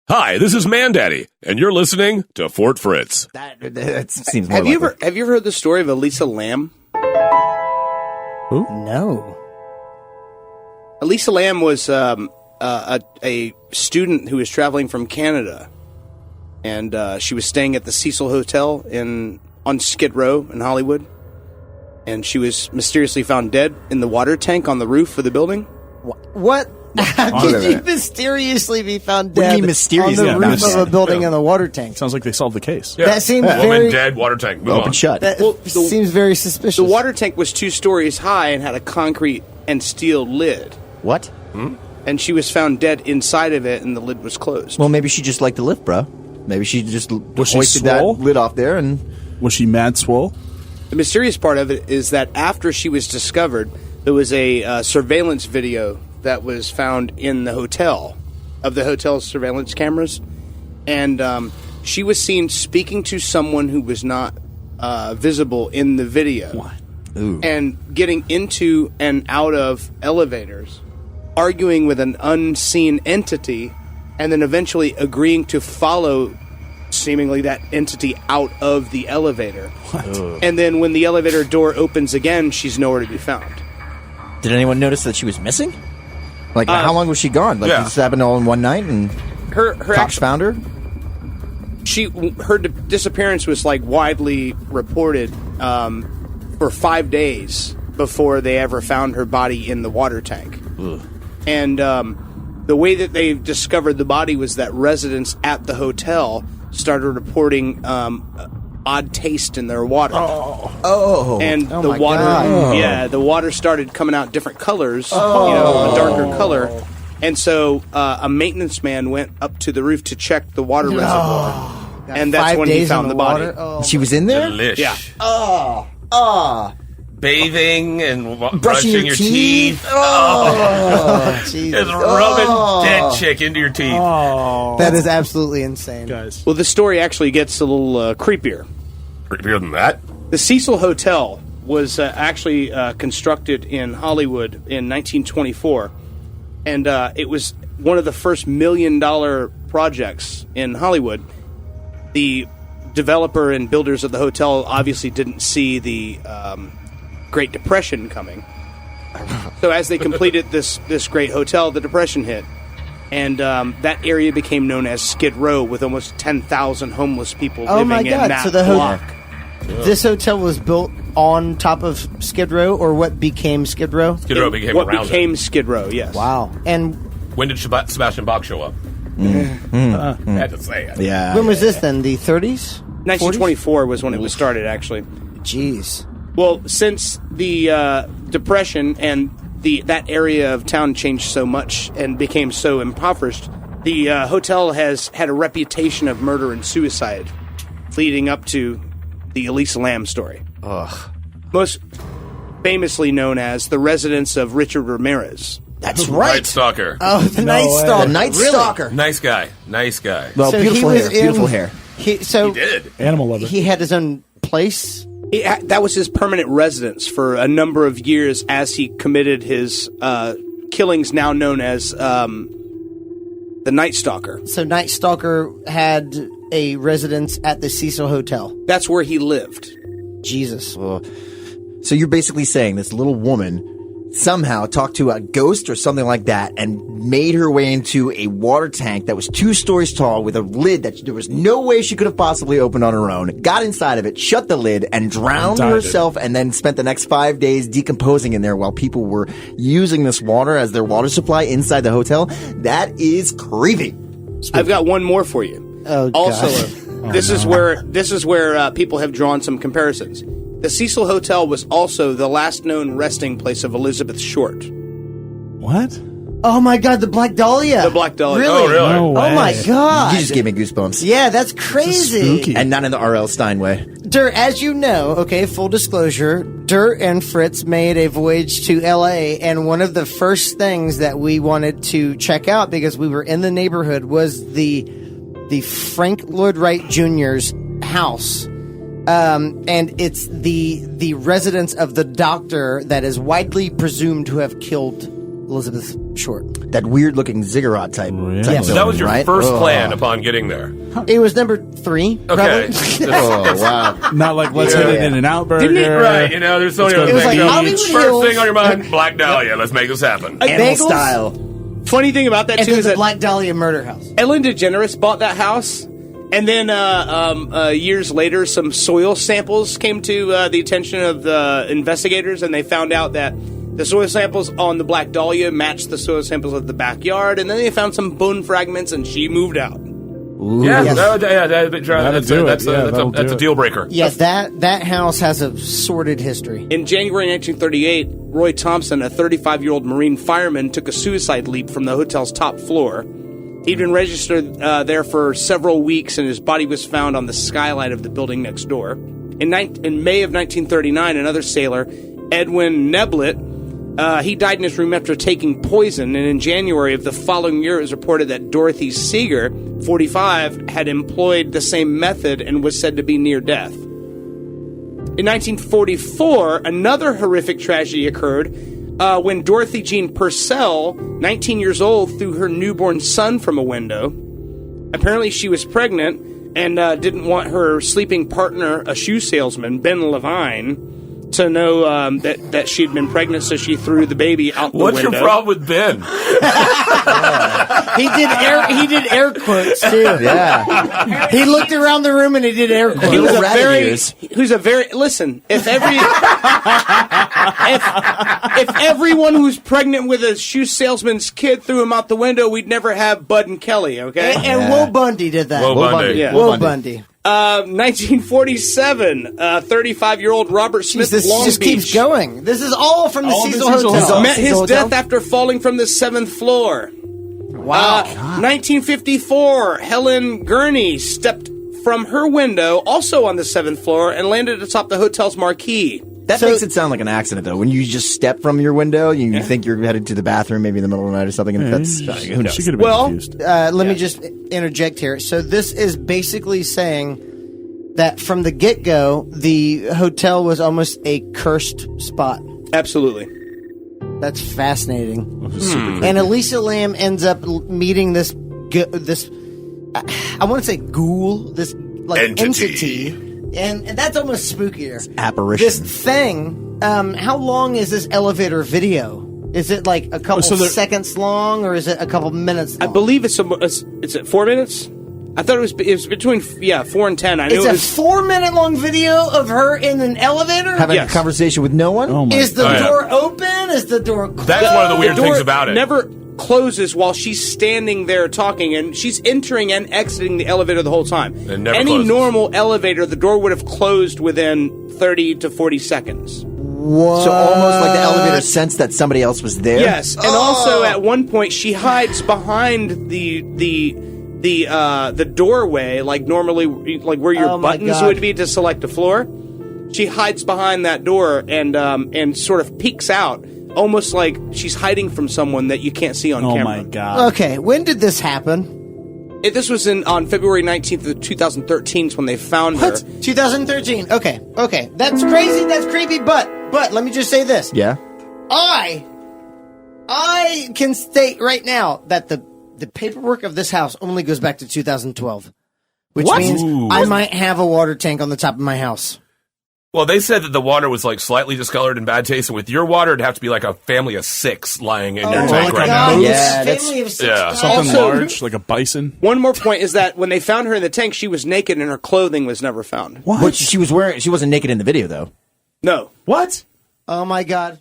Hi, this is Mandaddy, and you're listening to Fort Fritz. That seems more Have you ever heard the story of Elisa Lam? Who? No. Elisa Lam was a student who was traveling from Canada, and she was staying at the Cecil Hotel on Skid Row in Hollywood, and she was mysteriously found dead in the water tank on the roof of the building. What? How could you mysteriously be found dead on the roof of a building in a water tank? Sounds like they solved the case. Yeah. That seems Woman very... dead, water tank, move Open on. shut. That seems very suspicious. The water tank was 2 stories high and had a concrete and steel lid, What? and she was found dead inside of it, and the lid was closed. Well, maybe she just liked the lift, bro. Maybe she just she hoisted that swole? lid off there and... Was she mad swole? The mysterious part of it is that after she was discovered, there was a surveillance video that was found in the hotel, of the hotel's surveillance cameras, and she was seen speaking to someone who was not visible in the video. What? Ooh. And getting into and out of elevators, arguing with an unseen entity, and then eventually agreeing to follow seemingly that entity out of the elevator. What? And then when the elevator door opens again, she's nowhere to be found. Did anyone notice that she was missing? Like, how long was she gone? Like, this happened all in one night and Her cops found her? her disappearance was like widely reported for 5 days before they ever found her body in the water tank. Ugh. And the way that they discovered the body was that residents at the hotel started reporting odd taste in their water. Oh. And Oh the my water, God. the water started coming out different colors, a darker color. And so a maintenance man went up to the roof to check the water reservoir. And that's 5 when he days found in the body. water? Oh. She was in there? Delish. Yeah. Bathing and Brushing your teeth? Oh, Jesus. Just rubbing dead chick into your teeth. Oh. That is absolutely insane. Guys. Well, the story actually gets a little creepier. Creepier than that? The Cecil Hotel was actually constructed in Hollywood in 1924, and it was one of the first $1 million projects in Hollywood. The developer and builders of the hotel obviously didn't see the Great Depression coming. So as they completed this great hotel, the Depression hit. And that area became known as Skid Row, with almost 10,000 homeless people living in that block. This hotel was built on top of Skid Row, or what became Skid Row? Skid Row became What around became it. Skid Row, yes. Wow. And When did Sebastian Bach show up? Had to say it. Yeah. when was this then? The 30s? 1924 was when it was started, actually. Jeez. Well, since the Depression and that area of town changed so much and became so impoverished, the hotel has had a reputation of murder and suicide, leading up to the Elisa Lam story. Ugh. Most famously known as the residence of Richard Ramirez. That's right. Night Stalker. Oh, the Night Stalker. The Night Really? Stalker. Nice guy. Nice guy. Well, So beautiful he was hair. in- Beautiful hair. Oh. So He did. Animal lover. he had his own place? That was his permanent residence for a number of years as he committed his killings now known as the Night Stalker. So Night Stalker had a residence at the Cecil Hotel. That's where he lived. Jesus. So you're basically saying this little woman somehow talked to a ghost or something like that and made her way into a water tank that was 2 stories tall with a lid that there was no way she could have possibly opened on her own, got inside of it, shut the lid, and drowned died. herself, and then spent the next 5 days decomposing in there while people were using this water as their water supply inside the hotel. That is creepy. I've got one more for you. Oh, Also, God. this is where people have drawn some comparisons. The Cecil Hotel was also the last known resting place of Elizabeth Short. What? Oh my God, the Black Dahlia. The Black Dahlia. Really? Oh, really? No way. Oh my God. You just gave me goosebumps. Yeah, that's crazy. spooky. And not in the R.L. Stein way. Dirt, as you know, okay, full disclosure, Dirt and Fritz made a voyage to LA, and one of the first things that we wanted to check out because we were in the neighborhood was the Frank Lloyd Wright Jr.'s house. And it's the residence of the doctor that is widely presumed to have killed Elizabeth Short. That weird looking ziggurat type. Really? type Yes. So that was your building, right? first Oh. plan upon getting there. It was number 3. Okay. Probably. Oh, wow. Not like let's hit it in and out burger. Didn't it? Right. You know, there's so many Let's other go things. to the Hollywood beach. First Hills. thing on your mind, Black Dahlia. Let's make this happen. Animal Bagels? style. Funny thing about that And too then is the that Black Dahlia murder house. Ellen DeGeneres bought that house, and then years later, some soil samples came to the attention of the investigators, and they found out that the soil samples on the Black Dahlia matched the soil samples of the backyard, and then they found some bone fragments, and she moved out. Yeah, Yes. that's a deal breaker. Yeah, that house has a sordid history. In January 1938, Roy Thompson, a 35-year-old Marine fireman, took a suicide leap from the hotel's top floor. He'd been registered there for several weeks, and his body was found on the skylight of the building next door. In May of 1939, another sailor, Edwin Neblett, he died in his room after taking poison, and in January of the following year, it was reported that Dorothy Seeger, 45, had employed the same method and was said to be near death. In 1944, another horrific tragedy occurred when Dorothy Jean Purcell, 19 years old, threw her newborn son from a window. Apparently, she was pregnant and didn't want her sleeping partner, a shoe salesman, Ben Levine, to know that she'd been pregnant, so she threw the baby out the What's window. your problem with Ben? He did air quotes too. Yeah. He looked around the room and he did air quotes. He was Rabbit ears. listen, if everyone who's pregnant with a shoe salesman's kid threw him out the window, we'd never have Bud and Kelly, okay? And Will Bundy did that. Will Bundy. Yeah. Will Bundy. 1947, 35-year-old Robert Smith, This Long just Beach, keeps going. This is all from the All the Cecil Cecil Hotel. Hotel. met his Cecil Hotel? death after falling from the 7th floor. Wow. 1954, Helen Gurney stepped from her window, also on the 7th floor, and landed atop the hotel's marquee. That So- makes it sound like an accident, though. When you just step from your window, you think you're headed to the bathroom, maybe in the middle of the night or something, and that's who knows? She could have been Well, confused. Let me just interject here. So this is basically saying that from the get-go, the hotel was almost a cursed spot. Absolutely. That's fascinating. And Elisa Lam ends up meeting this I want to say ghoul, this like entity. And that's almost spookier. Apparition. This thing, how long is this elevator video? Is it like a couple seconds long, or is it a couple minutes long? I believe it's at 4 minutes? I thought it was between 4 and 10. I knew It's it a was 4-minute long video of her in an elevator? Having Yes. a conversation with no one? Oh my Is the God. door open? Is the door closed? That's one of the weird door things about it. never closes while she's standing there talking, and she's entering and exiting the elevator the whole time. It never Any closes. normal elevator, the door would have closed within 30 to 40 seconds. So almost like the elevator sensed that somebody else was there? Yes, and also at one point she hides behind the doorway, like normally, like where your Oh my buttons God. would be to select a floor. She hides behind that door and sort of peeks out, almost like she's hiding from someone that you can't see on Oh camera. my God. Okay, when did this happen? This was on February 19th of 2013 is when they found her. What? 2013. Okay. That's crazy. That's creepy. But let me just say this. Yeah? I can state right now that the paperwork of this house only goes back to 2012, which means Ooh. I might have a water tank on the top of my house. Well, they said that the water was like slightly discolored and bad taste, and with your water, it'd have to be like a family of 6 lying in your tank right now. Yeah, that's- family of 6 yeah. guys. Something Also- large, like a bison. One more point is that when they found her in the tank, she was naked and her clothing was never found. What she was wearing, she wasn't naked in the video, though. No. What? Oh my God.